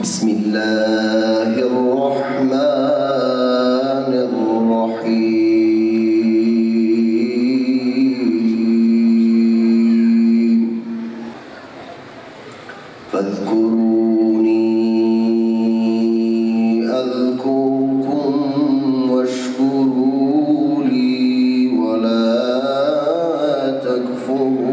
Bismillahirrahmanirrahim. Fazkuruni azkurkum veşkuru li ve la tekfurun.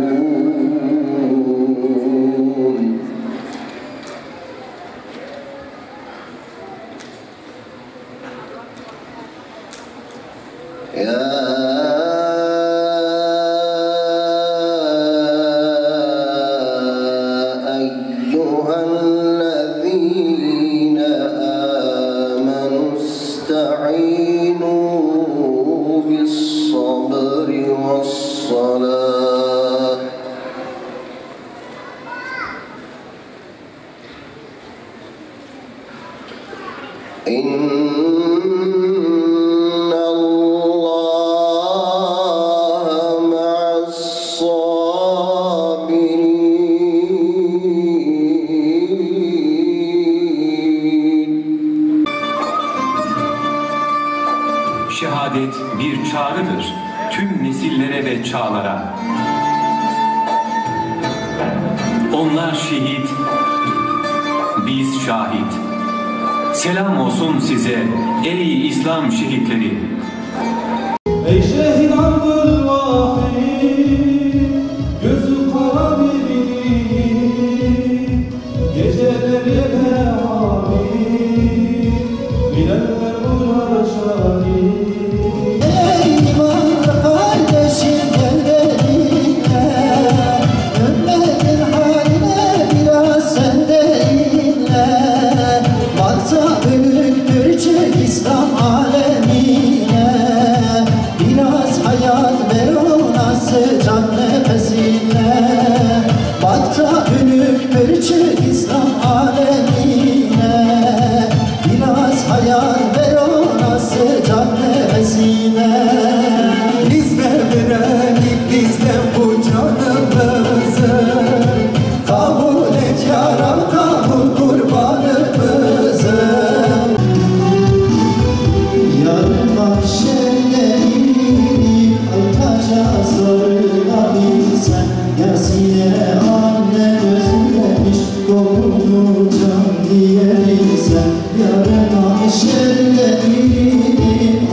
Ya eyyühellezîne âmenü ista'înû bis-sabri ve's-salâh. Şehadet bir çağrıdır tüm nesillere ve çağlara. Onlar şehit, biz şahit. Selam olsun size ey İslam şehitleri. Ey şehit Abdülvahid, gözü kara birini, geceleri mehali, bilenler buna şahit. Eyvah kardeşim gel benimle, ümmetin haline biraz sen de inle. Varsa büyük Türk İslam alemine, biraz hayat ver ona sıcak nefesine. Varsa büyük Türk İslam alemine, biraz hayat ver ona sıcak nefesine. Bizler verelim bizden bu canımızı, kabul et ya Rab, kabul kurbanımızı. Yarın mahşerlerini atacağız sarılabilsen, Yasin'e anne özlemiş doğumlu can diyebilsen. Yarın mahşerlerini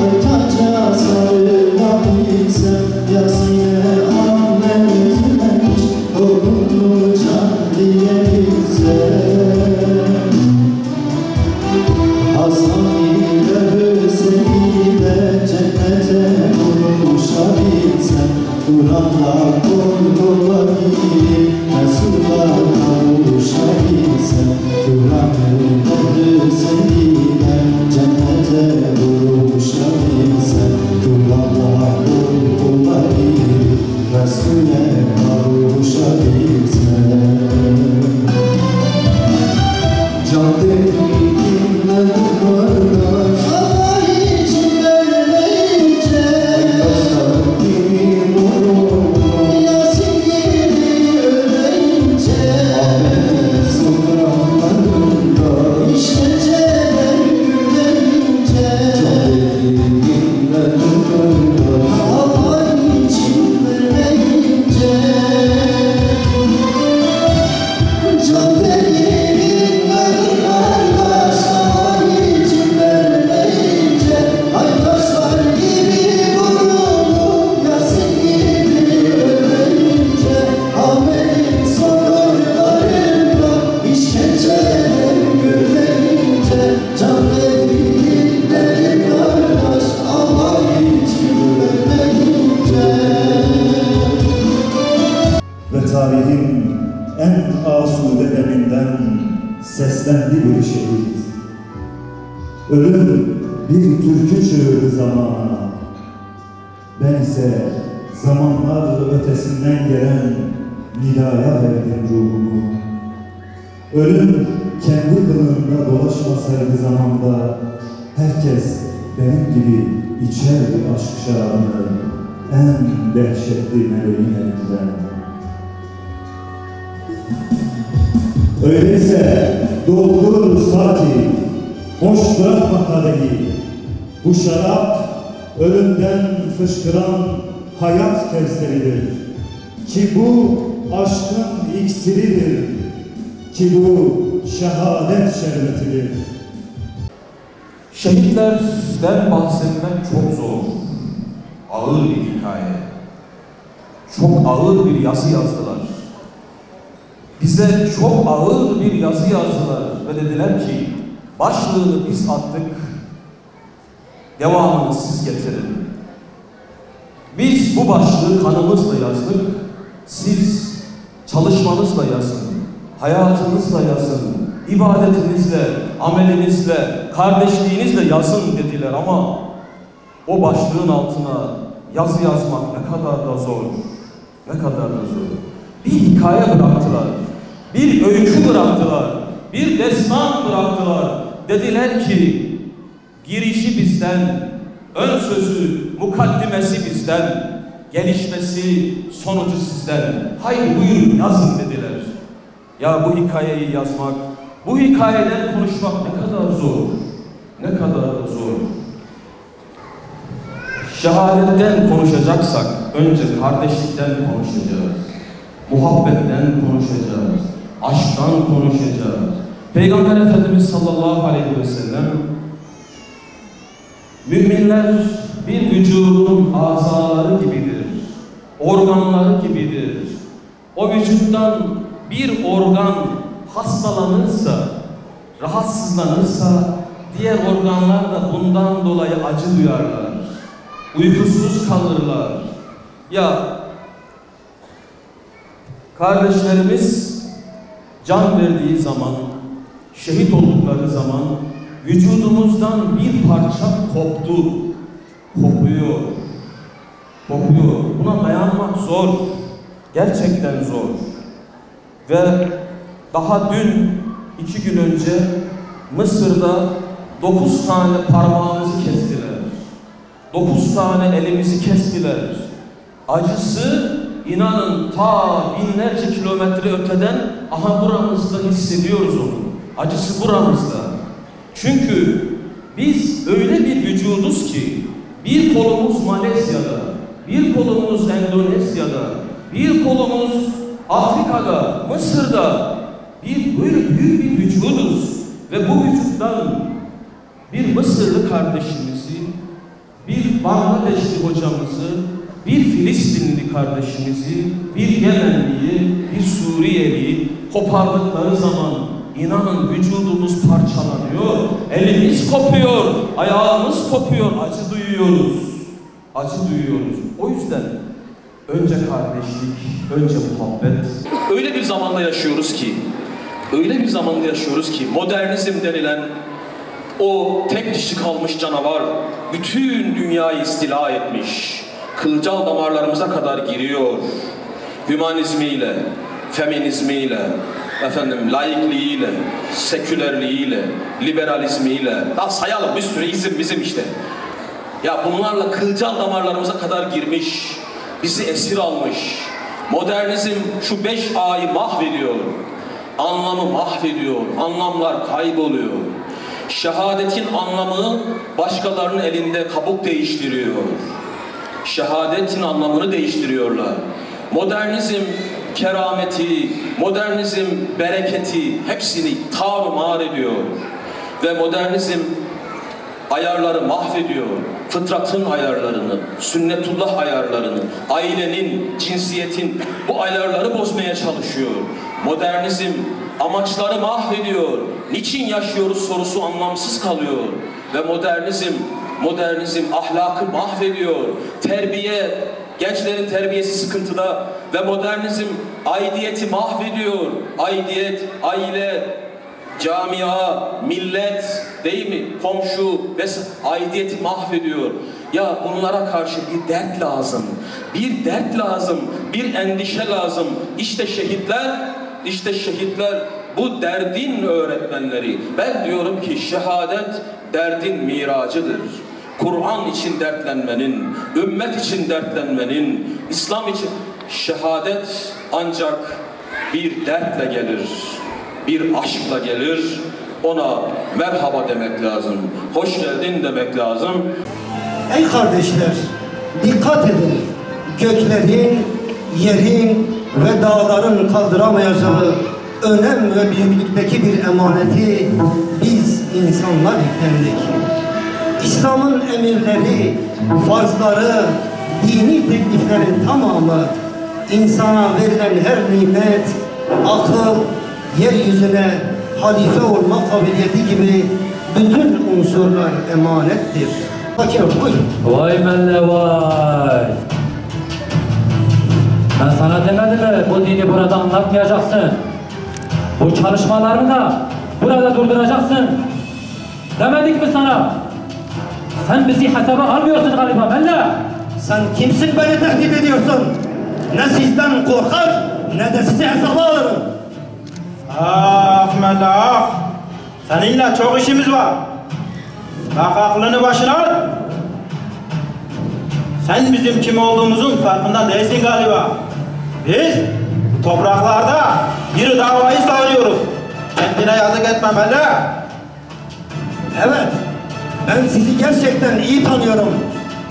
atacağız sarılabilsen, Yasin'e anne özlemiş doğumlu can diyebilsen. Hasan ile Hüseyin'le cennete kavuşabilsen, Kur'an'la korkula giyip Resul'la kavuşabilsen. Kur'an ile Hüseyin'le cennete kavuşabilsen, Kur'an'la korkula giyip Resul'e kavuşabilsen. Can dediğinle kardeş, Allah için vermeyince, Aytaşlar gibi vurur, Yasin gibi ölmeyince, Ahmet sokaklarında işkenceler gülmeyince. Can dediğinle kardeş, Allah için vermeyince, can dediğinle kardeş, Allah için vermeyince, Aytaşlar gibi vurulur, Yasin gibi ölmeyince, Ahmet'in sokaklarında işkenceler görmeyince. Can dediğinle kardeş, Allah için vermeyince. Ve tarihin en asude deminden seslendi bir şehit. Ölüm bir türkü çığırdı zamana. Ben ise zamanlar ötesinden gelen nidaya verdim ruhumu. Ölüm kendi kılığında dolaşmasaydı zamanda, herkes benim gibi içerdi aşk şarabını en dehşetli meleğin elinden. Öyleyse doldur saati, boş bırakma kadehi. Bu şarap ölümden fışkıran hayat kevseridir. Ki bu aşkın iksiridir. Ki bu şehadet şerbetidir. Şehitlerden bahsetmek çok zor. Ağır bir hikaye. Çok ağır bir yazı yazdılar. Bize çok ağır bir yazı yazdılar ve dediler ki başlığını biz attık, devamını siz getirin. Biz bu başlığı kanımızla yazdık, siz çalışmanızla yazın, hayatınızla yazın, ibadetinizle, amelinizle, kardeşliğinizle yazın dediler ama o başlığın altına yazı yazmak ne kadar da zor, ne kadar da zor. Bir hikaye bıraktılar, bir öykü bıraktılar, bir destan bıraktılar. Dediler ki girişi bizden, ön sözü, mukaddimesi bizden, gelişmesi, sonucu sizden. Haydi buyurun yazın dediler. Ya bu hikayeyi yazmak, bu hikayeden konuşmak ne kadar zor, ne kadar da zor. Şehadetten konuşacaksak önce kardeşlikten konuşacağız, muhabbetten konuşacağız, aşktan konuşacağız. Peygamber Efendimiz sallallahu aleyhi ve sellem müminler bir vücudun azaları gibidir, organları gibidir. O vücuttan bir organ hastalanırsa, rahatsızlanırsa diğer organlar da bundan dolayı acı duyarlar, uykusuz kalırlar. Ya kardeşlerimiz can verdiği zaman, şehit oldukları zaman vücudumuzdan bir parça koptu, kopuyor, kopuyor. Buna dayanmak zor, gerçekten zor. Ve daha dün, 2 gün önce Mısır'da 9 tane parmağımızı kestiler. 9 tane elimizi kestiler. Acısı inanın ta binlerce kilometre öteden aha buramızda hissediyoruz onu. Acısı buramızda. Çünkü biz öyle bir vücuduz ki bir kolumuz Malezya'da, bir kolumuz Endonezya'da, bir kolumuz Afrika'da, Mısır'da böyle büyük bir vücuduz ve bu vücuttan bir Mısırlı kardeşimizi, bir Bangladeşli hocamızı, bir Filistinli kardeşimizi, bir Yemenliyi, bir Suriyeliyi kopardıkları zaman inanın vücudumuz parçalanıyor, elimiz kopuyor, ayağımız kopuyor, acı duyuyoruz. Acı duyuyoruz. O yüzden önce kardeşlik, önce muhabbet. Öyle bir zamanda yaşıyoruz ki, modernizm denilen o tek dişi kalmış canavar bütün dünyayı istila etmiş. Kılcal damarlarımıza kadar giriyor. Hümanizmiyle, feminizmiyle, laikliğiyle, sekülerliğiyle, liberalizmiyle, daha sayalım bir sürü izim bizim işte. Ya bunlarla kılcal damarlarımıza kadar girmiş, bizi esir almış. Modernizm şu 5 A'yı mahvediyor, anlamı mahvediyor, anlamlar kayboluyor. Şehadetin anlamı başkalarının elinde kabuk değiştiriyor. Şehadetin anlamını değiştiriyorlar. Modernizm kerameti, modernizm bereketi hepsini tarumar ediyor. Ve modernizm ayarları mahvediyor. Fıtratın ayarlarını, sünnetullah ayarlarını, ailenin, cinsiyetin bu ayarları bozmaya çalışıyor. Modernizm amaçları mahvediyor. Niçin yaşıyoruz sorusu anlamsız kalıyor. Ve modernizm ahlakı mahvediyor. Terbiye, gençlerin terbiyesi sıkıntıda ve modernizm aidiyeti mahvediyor. Aidiyet, aile, camia, millet, değil mi? Komşu ve aidiyeti mahvediyor. Ya bunlara karşı bir dert lazım. Bir dert lazım, bir endişe lazım. İşte şehitler bu derdin öğretmenleri. Ben diyorum ki şehadet derdin miracıdır. Kur'an için dertlenmenin, ümmet için dertlenmenin, İslam için şehadet ancak bir dertle gelir. bir aşkla gelir. Ona merhaba demek lazım, hoş geldin demek lazım. Ey kardeşler, dikkat edin. Göklerin, yerin ve dağların kaldıramayacağı önem ve büyüklükteki bir emaneti biz insanlar yüklendik. İslam'ın emirleri, farzları, dini tekliflerin tamamı, insana verilen her nimet, akıl, yeryüzüne halife olma kabiliyeti gibi bütün unsurlar emanettir. Fakir buyurun. Vay melle vay. Ben sana demedim mi bu dini burada anlatmayacaksın. Bu çalışmalarını da burada durduracaksın. Demedik mi sana? Sen bizi hesaba almıyorsun galiba melle. Sen kimsin beni tehdit ediyorsun? Ne sizden korkar ne de sizi hesaba alırım. Ah Mellah, seninle çok işimiz var. Bak aklını başına al. Sen bizim kim olduğumuzun farkında değilsin galiba. Biz bu topraklarda bir davayı savunuyoruz. Kendine yazık etme Mellah. Evet, ben sizi gerçekten iyi tanıyorum.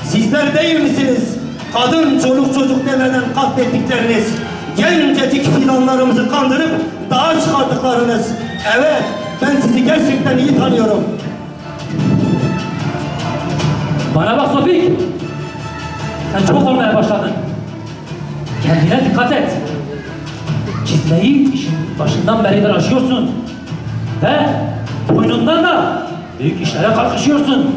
Sizler değil misiniz? Kadın, çoluk, çocuk demeden katlettikleriniz, gencecik fidanlarımızı kandırıp dağa çıkarttıklarınız. Evet, ben sizi gerçekten iyi tanıyorum. Bana bak Sofik. Sen çok olmaya başladın. Kendine dikkat et. Çizmeyi işin başından beridir aşıyorsun. Ve boynundan da büyük işlere kalkışıyorsun.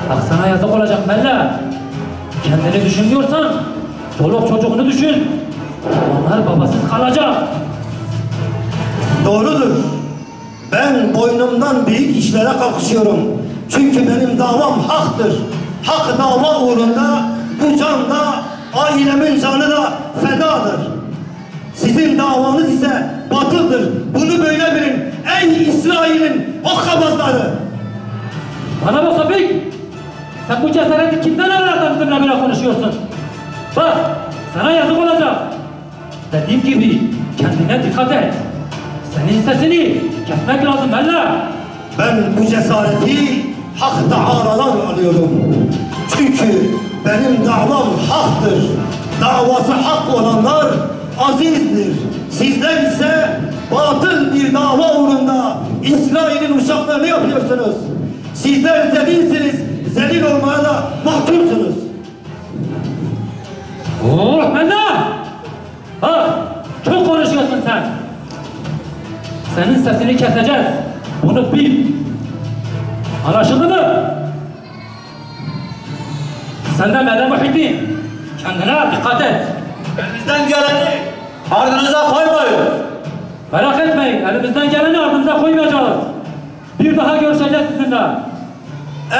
Bak sana yazık olacak Mella. Kendini düşünmüyorsan çoluk çocuğunu düşün. Onlar babasız kalacak. Doğrudur. Ben boynumdan büyük işlere kalkışıyorum. Çünkü benim davam haktır. Hak dava uğrunda bu can da ailemin canı da fedadır. Sizin davanız ise batıldır. Bunu böyle bilin. Ey İsrail'in hokkabazları! Bana bak Sofik. Sen bu cesareti kimden alarak bizimle böyle konuşuyorsun? Bak sana yazık olacak. Dediğim gibi kendine dikkat et. Senin sesini kesmek lazım Mella. Ben bu cesareti Hak Teala'dan alıyorum. Çünkü benim davam haktır. Davası hak olanlar azizdir. Sizler ise batıl bir dava uğrunda İsrail'in uşaklarını yapıyorsunuz. Sizler zelilsiniz, zelil olmaya da mahkumsunuz. Oh Mella! Bak çok konuşuyorsun sen. Senin sesini keseceğiz. Bunu bil. Anlaşıldı mı? Sen de Mella Muhyiddin. Kendine dikkat et. Elimizden geleni ardınıza koymayın. Merak etmeyin. Elimizden geleni ardımıza koymayacağız. Bir daha görüşeceğiz sizinle.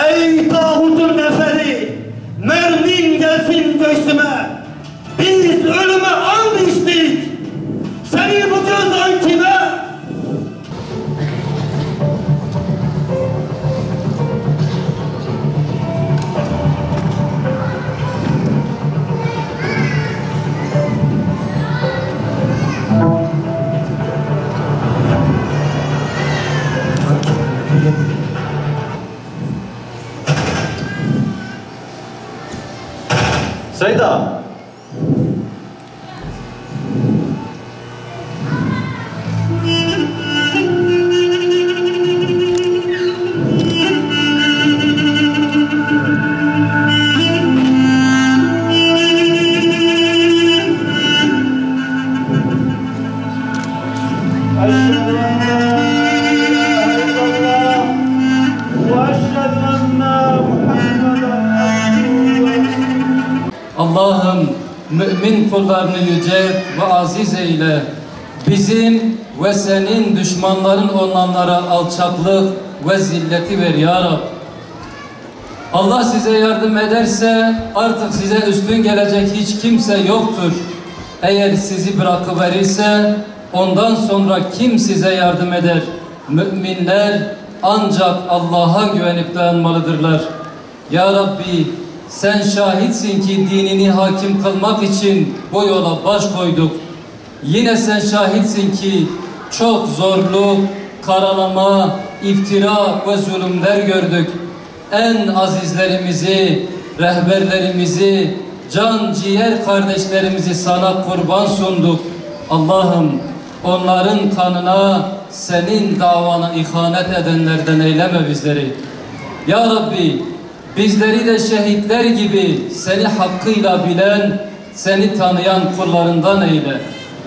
Ey tağutun neferi! Mermin gelsin göğsüme! Biz ölüme and içtik! Seni bu gözden kime? Seyda. Allah'ım mümin kullarını yüce ve aziz eyle. Bizim ve senin düşmanların olanlara alçaklık ve zilleti ver ya Rab. Allah size yardım ederse artık size üstün gelecek hiç kimse yoktur. Eğer sizi bırakıverirse ondan sonra kim size yardım eder? Müminler ancak Allah'a güvenip dayanmalıdırlar. Ya Rabbi sen şahitsin ki dinini hakim kılmak için bu yola baş koyduk. Yine sen şahitsin ki çok zorluk, karalama, iftira ve zulümler gördük. En azizlerimizi, rehberlerimizi, can ciğer kardeşlerimizi sana kurban sunduk. Allah'ım onların kanına, senin davana ihanet edenlerden eyleme bizleri. Ya Rabbi, bizleri de şehitler gibi seni hakkıyla bilen, seni tanıyan kullarından eyle.